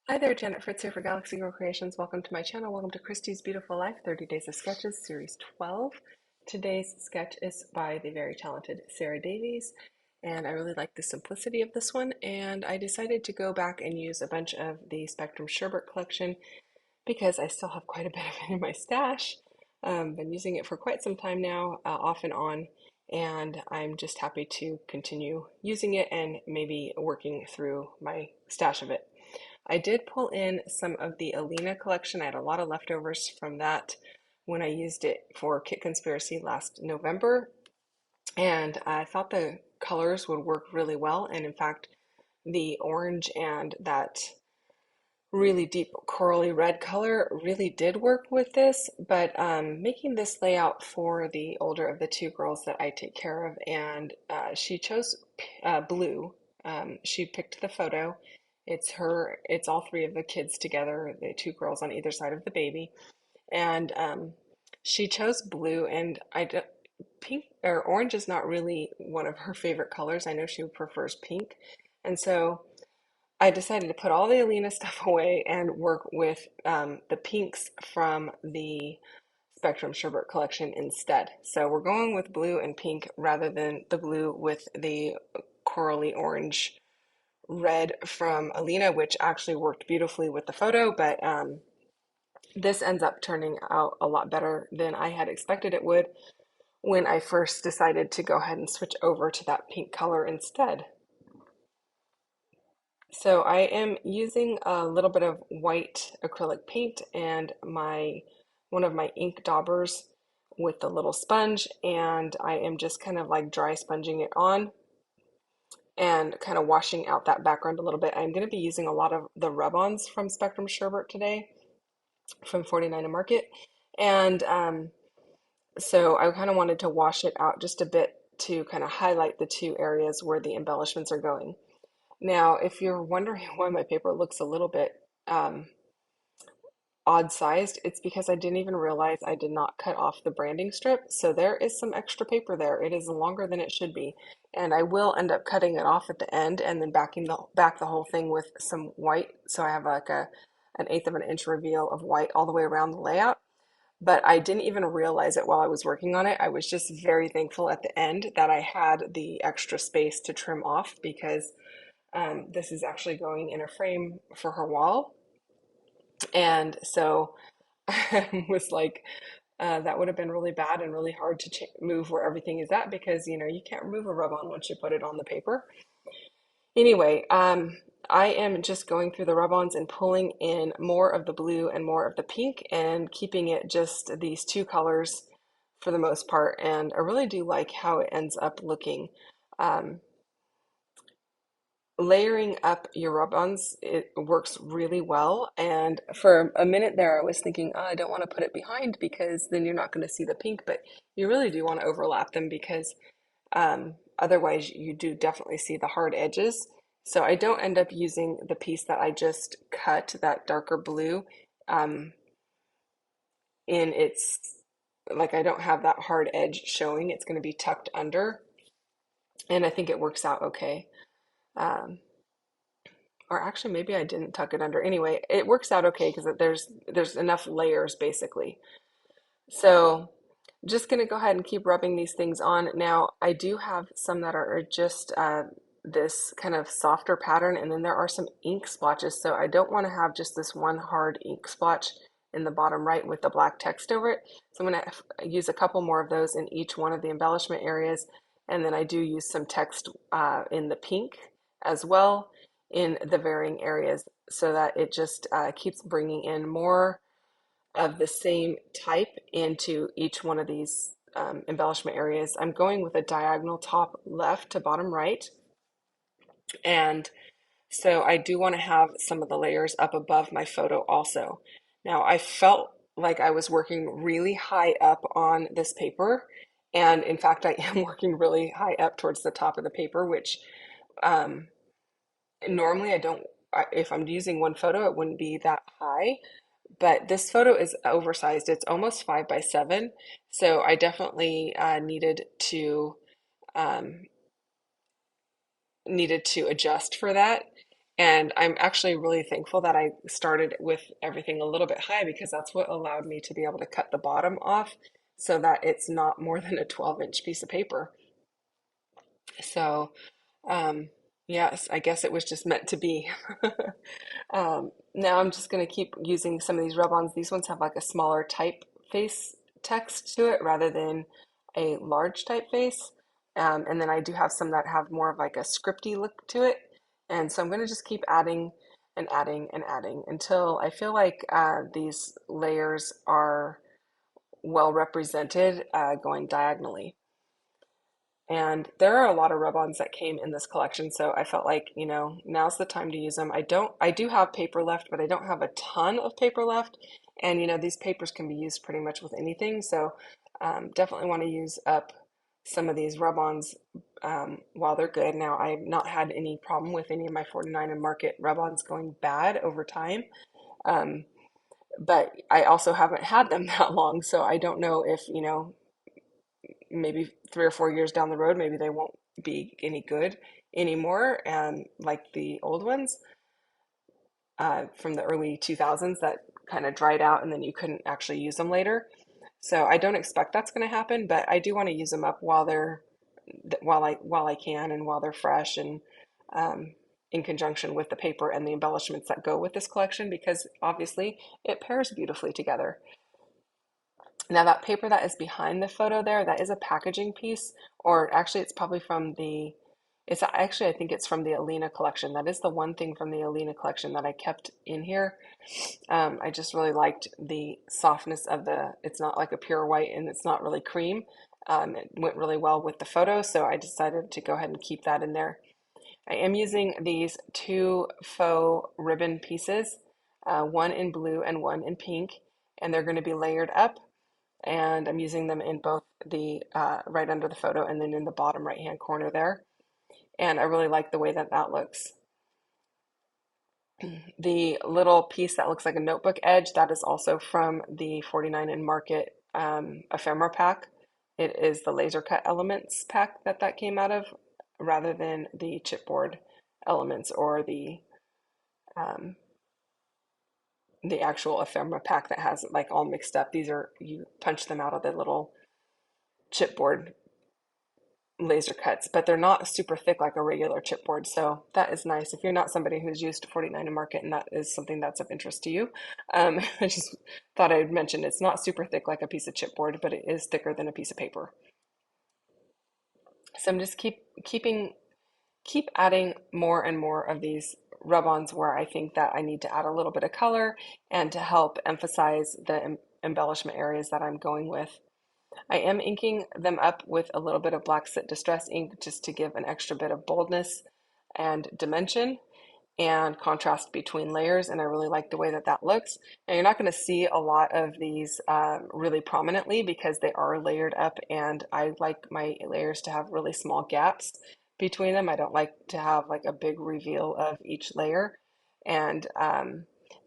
Hi there, Janet Fritz here for Galaxy Girl Creations. Welcome to my channel. Welcome to Christy's Beautiful Life, 30 Days of Sketches, Series 12. Today's sketch is by the very talented Sarah Davies, and I really like the simplicity of this one, and I decided to go back and use a bunch of the Spectrum Sherbet collection because I still have quite a bit of it in my stash. Been using it for quite some time now, off and on, and I'm just happy to continue using it and maybe working through my stash of it. I did pull in some of the Alina collection. I had a lot of leftovers from that when I used it for Kit Conspiracy last November, and I thought the colors would work really well. And in fact, the orange and that really deep corally red color really did work with this, but making this layout for the older of the two girls that I take care of, and she chose blue. She picked the photo. It's all three of the kids together, the two girls on either side of the baby, and she chose blue, and pink or orange is not really one of her favorite colors. I know she prefers pink, and so I decided to put all the Alina stuff away and work with the pinks from the Spectrum Sherbet collection instead. So we're going with blue and pink rather than the blue with the corally orange red from Alina, which actually worked beautifully with the photo, but this ends up turning out a lot better than I had expected it would when I first decided to go ahead and switch over to that pink color instead. So I am using a little bit of white acrylic paint and my one of my ink daubers with the little sponge, and I am just kind of like dry sponging it on and kind of washing out that background a little bit. I'm going to be using a lot of the rub-ons from Spectrum Sherbet today from 49 to Market, and so I kind of wanted to wash it out just a bit to kind of highlight the two areas where the embellishments are going. Now, if you're wondering why my paper looks a little bit um, odd sized, it's because I didn't even realize I did not cut off the branding strip. So there is some extra paper there. It is longer than it should be. And I will end up cutting it off at the end and then back the whole thing with some white. So I have like an eighth of an inch reveal of white all the way around the layout. But I didn't even realize it while I was working on it. I was just very thankful at the end that I had the extra space to trim off because this is actually going in a frame for her wall. And so I was like, that would have been really bad and really hard to move where everything is at because, you can't remove a rub-on once you put it on the paper. Anyway, I am just going through the rub-ons and pulling in more of the blue and more of the pink and keeping it just these two colors for the most part. And I really do like how it ends up looking. Um, Layering up your rub-ons, it works really well. And for a minute there, I was thinking, oh, I don't want to put it behind because then you're not going to see the pink, but you really do want to overlap them because otherwise you do definitely see the hard edges. So I don't end up using the piece that I just cut, that darker blue, um, in its, like I don't have that hard edge showing. It's going to be tucked under, and I think it works out okay. Um, or actually maybe I didn't tuck it under. Anyway, it works out okay because there's enough layers basically. So just gonna go ahead and keep rubbing these things on. Now I do have some that are just this kind of softer pattern, and then there are some ink splotches. So I don't want to have just this one hard ink splotch in the bottom right with the black text over it. So I'm gonna use a couple more of those in each one of the embellishment areas, and then I do use some text in the pink as well in the varying areas so that it just keeps bringing in more of the same type into each one of these embellishment areas. I'm going with a diagonal top left to bottom right, and so I do want to have some of the layers up above my photo also. Now I felt like I was working really high up on this paper, and in fact I am working really high up towards the top of the paper, which um, normally I don't, if I'm using one photo, it wouldn't be that high, but this photo is oversized. It's almost 5 by 7. So I definitely um, needed to adjust for that. And I'm actually really thankful that I started with everything a little bit high because that's what allowed me to be able to cut the bottom off so that it's not more than a 12-inch piece of paper. So, yes, I guess it was just meant to be. Now I'm just going to keep using some of these rub-ons. These ones have like a smaller typeface text to it rather than a large typeface. And then I do have some that have more of like a scripty look to it. And so I'm going to just keep adding and adding and adding until I feel like these layers are well represented going diagonally. And there are a lot of rub-ons that came in this collection, so I felt like, now's the time to use them. I do have paper left, but I don't have a ton of paper left. And, these papers can be used pretty much with anything. So definitely want to use up some of these rub-ons while they're good. Now, I've not had any problem with any of my 49 and Market rub-ons going bad over time. Um, but I also haven't had them that long, so I don't know if, maybe 3 or 4 years down the road, maybe they won't be any good anymore, and like the old ones from the early 2000s that kind of dried out and then you couldn't actually use them later. So I don't expect that's going to happen, but I do want to use them up while I can and while they're fresh and in conjunction with the paper and the embellishments that go with this collection because obviously it pairs beautifully together. Now that paper that is behind the photo there, that is a packaging piece, or actually it's actually, I think it's from the Alina collection. That is the one thing from the Alina collection that I kept in here. I just really liked the softness of it's not like a pure white and it's not really cream. It went really well with the photo, so I decided to go ahead and keep that in there. I am using these two faux ribbon pieces, one in blue and one in pink, and they're going to be layered up and I'm using them in both the right under the photo and then in the bottom right hand corner there. And I really like the way that that looks. The little piece that looks like a notebook edge, that is also from the 49 and Market ephemera pack. It is the laser cut elements pack that came out of rather than the chipboard elements or um, the actual ephemera pack that has like all mixed up. These are, you punch them out of the little chipboard laser cuts, but they're not super thick like a regular chipboard. So that is nice. If you're not somebody who's used 49 and Market and that is something that's of interest to you, I just thought I'd mention it's not super thick like a piece of chipboard, but it is thicker than a piece of paper. So I'm just keep adding more and more of these rub-ons where I think that I need to add a little bit of color and to help emphasize the embellishment areas that I'm going with. I am inking them up with a little bit of Black Soot Distress ink just to give an extra bit of boldness and dimension and contrast between layers, and I really like the way that that looks. Now you're not going to see a lot of these really prominently because they are layered up, and I like my layers to have really small gaps between them. I don't like to have like a big reveal of each layer, and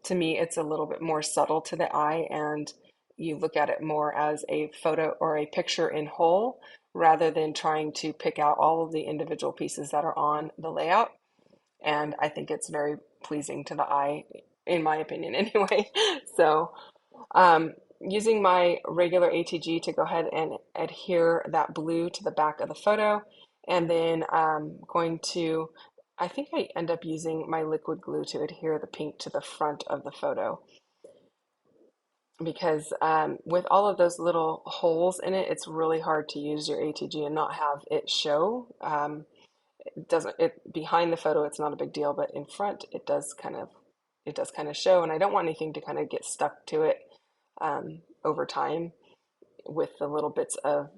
to me it's a little bit more subtle to the eye, and you look at it more as a photo or a picture in whole rather than trying to pick out all of the individual pieces that are on the layout. And I think it's very pleasing to the eye, in my opinion, anyway. So, using my regular ATG to go ahead and adhere that blue to the back of the photo, and then going to, I think I end up using my liquid glue to adhere the pink to the front of the photo because with all of those little holes in it, it's really hard to use your ATG and not have it show. It doesn't it behind the photo it's not a big deal, but in front it does kind of show, and I don't want anything to kind of get stuck to it over time with the little bits of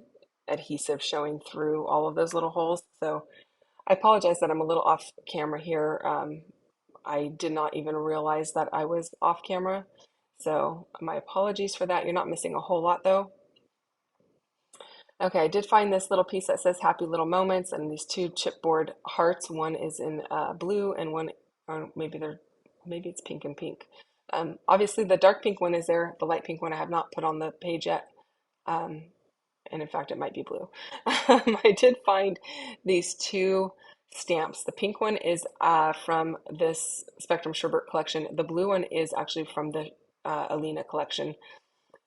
adhesive showing through all of those little holes. So I apologize that I'm a little off camera here. I did not even realize that I was off camera, so my apologies for that. You're not missing a whole lot though. Okay, I did find this little piece that says happy little moments and these two chipboard hearts. One is in blue and one, or maybe it's pink and pink. Obviously the dark pink one is there. The light pink one I have not put on the page yet. And in fact, it might be blue. I did find these two stamps. The pink one is from this Spectrum Sherbert collection. The blue one is actually from the Alina collection,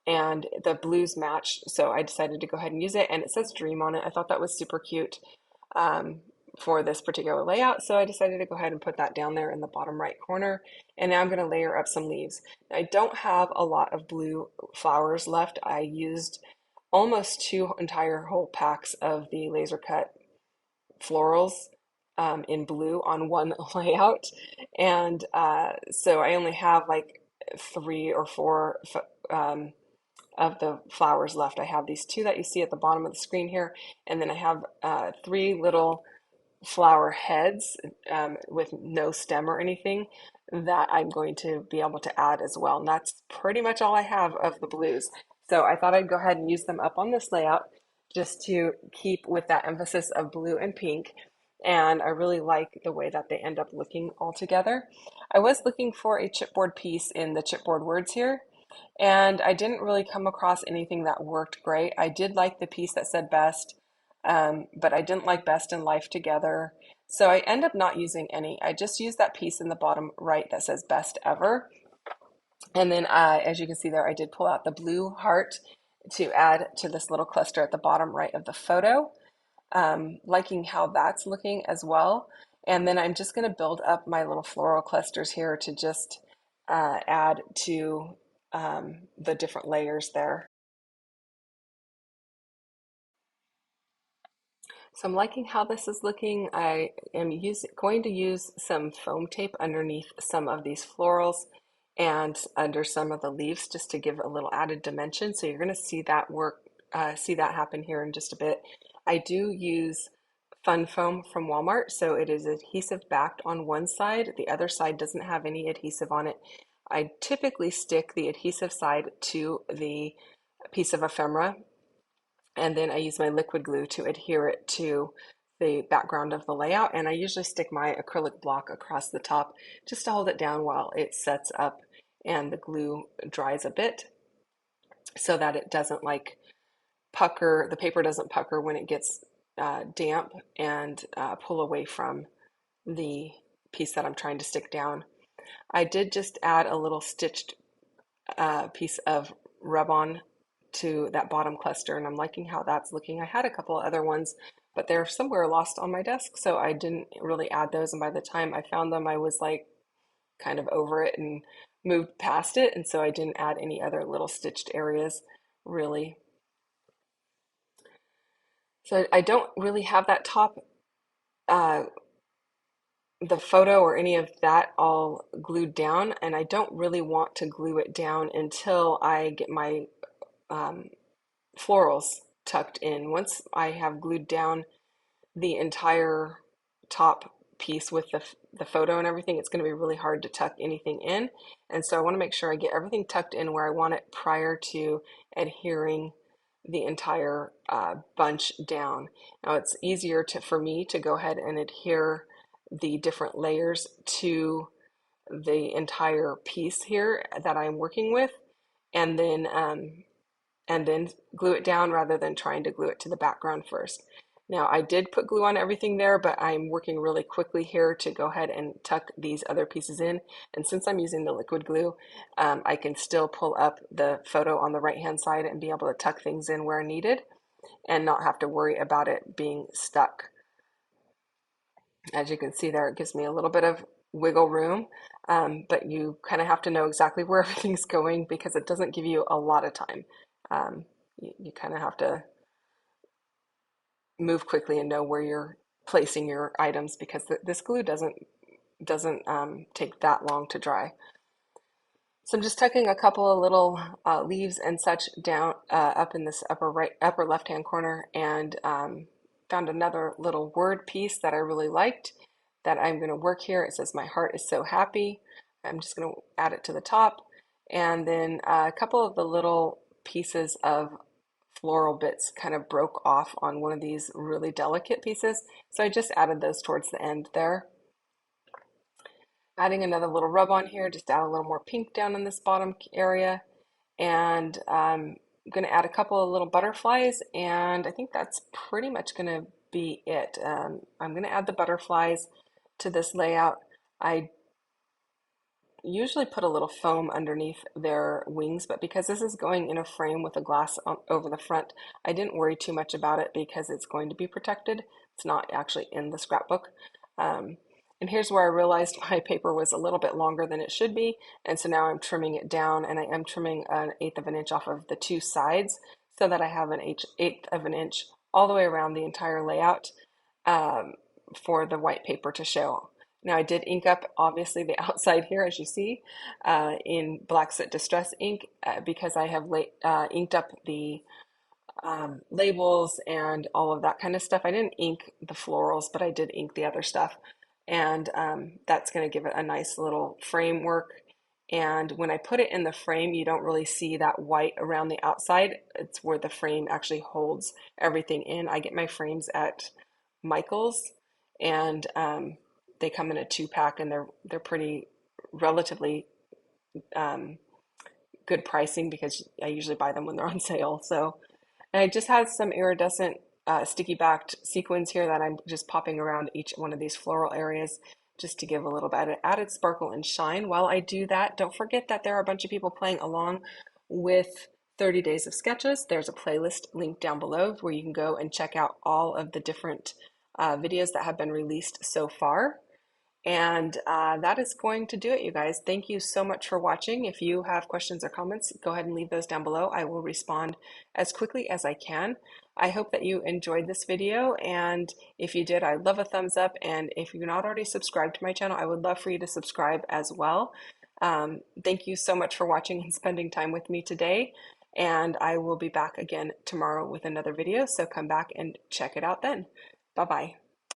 and the blues match. So I decided to go ahead and use it, and it says Dream on it. I thought that was super cute um, for this particular layout. So I decided to go ahead and put that down there in the bottom right corner. And now I'm going to layer up some leaves. I don't have a lot of blue flowers left. I used almost two entire whole packs of the laser cut florals in blue on one layout. And so I only have like three or four of the flowers left. I have these two that you see at the bottom of the screen here, and then I have three little flower heads with no stem or anything that I'm going to be able to add as well. And that's pretty much all I have of the blues. So I thought I'd go ahead and use them up on this layout just to keep with that emphasis of blue and pink. And I really like the way that they end up looking all together. I was looking for a chipboard piece in the chipboard words here, and I didn't really come across anything that worked great. I did like the piece that said best, but I didn't like best in life together. So I end up not using any. I just used that piece in the bottom right that says best ever. And then as you can see there, I did pull out the blue heart to add to this little cluster at the bottom right of the photo. Liking how that's looking as well. And then I'm just going to build up my little floral clusters here to just add to the different layers there. So I'm liking how this is looking. I am going to use some foam tape underneath some of these florals and under some of the leaves just to give a little added dimension. So you're going to see that see that happen here in just a bit. I do use Fun Foam from Walmart, so it is adhesive backed on one side. The other side doesn't have any adhesive on it. I typically stick the adhesive side to the piece of ephemera, and then I use my liquid glue to adhere it to the background of the layout. And I usually stick my acrylic block across the top just to hold it down while it sets up and the glue dries a bit so that it doesn't like pucker, the paper doesn't pucker when it gets damp and pull away from the piece that I'm trying to stick down. I did just add a little stitched piece of rub-on to that bottom cluster, and I'm liking how that's looking. I had a couple other ones, but they're somewhere lost on my desk, so I didn't really add those, and by the time I found them, I was like kind of over it and moved past it, and so I didn't add any other little stitched areas really. So I don't really have that top uh, the photo or any of that all glued down, and I don't really want to glue it down until I get my um, florals tucked in. Once I have glued down the entire top piece with the photo and everything, it's going to be really hard to tuck anything in. And so I want to make sure I get everything tucked in where I want it prior to adhering the entire bunch down. Now it's easier for me to go ahead and adhere the different layers to the entire piece here that I'm working with, and then glue it down rather than trying to glue it to the background first. Now I did put glue on everything there, but I'm working really quickly here to go ahead and tuck these other pieces in. And since I'm using the liquid glue, I can still pull up the photo on the right hand side and be able to tuck things in where needed and not have to worry about it being stuck. As you can see there, it gives me a little bit of wiggle room, but you kind of have to know exactly where everything's going because it doesn't give you a lot of time. You kind of have to move quickly and know where you're placing your items because this glue doesn't take that long to dry. So I'm just tucking a couple of little leaves and such down up in this upper left hand corner, and found another little word piece that I really liked that I'm going to work here. It says, "My heart is so happy." I'm just going to add it to the top, and then a couple of the little pieces of floral bits kind of broke off on one of these really delicate pieces, so I just added those towards the end there. Adding another little rub on here, just add a little more pink down in this bottom area, and I'm going to add a couple of little butterflies, and I think that's pretty much going to be it. I'm going to add the butterflies to this layout. I usually put a little foam underneath their wings, but because this is going in a frame with a glass over the front, I didn't worry too much about it because it's going to be protected. It's not actually in the scrapbook. And here's where I realized my paper was a little bit longer than it should be, and so now I'm trimming it down, and I am trimming 1/8 of an inch off of the two sides so that I have an 1/8 of an inch all the way around the entire layout um, for the white paper to show. Now I did ink up obviously the outside here, as you see, in Black Soot Distress ink because I have inked up the labels and all of that kind of stuff. I didn't ink the florals, but I did ink the other stuff. And that's going to give it a nice little framework. And when I put it in the frame, you don't really see that white around the outside. It's where the frame actually holds everything in. I get my frames at Michael's, and they come in a 2-pack, and they're pretty relatively um, good pricing because I usually buy them when they're on sale. So, and I just had some iridescent sticky backed sequins here that I'm just popping around each one of these floral areas just to give a little bit of added sparkle and shine. While I do that, don't forget that there are a bunch of people playing along with 30 Days of Sketches. There's a playlist linked down below where you can go and check out all of the different videos that have been released so far. And that is going to do it, you guys. Thank you so much for watching. If you have questions or comments, go ahead and leave those down below. I will respond as quickly as I can. I hope that you enjoyed this video, and if you did, I'd love a thumbs up. And if you're not already subscribed to my channel, I would love for you to subscribe as well. Thank you so much for watching and spending time with me today. And I will be back again tomorrow with another video, so come back and check it out then. Bye-bye.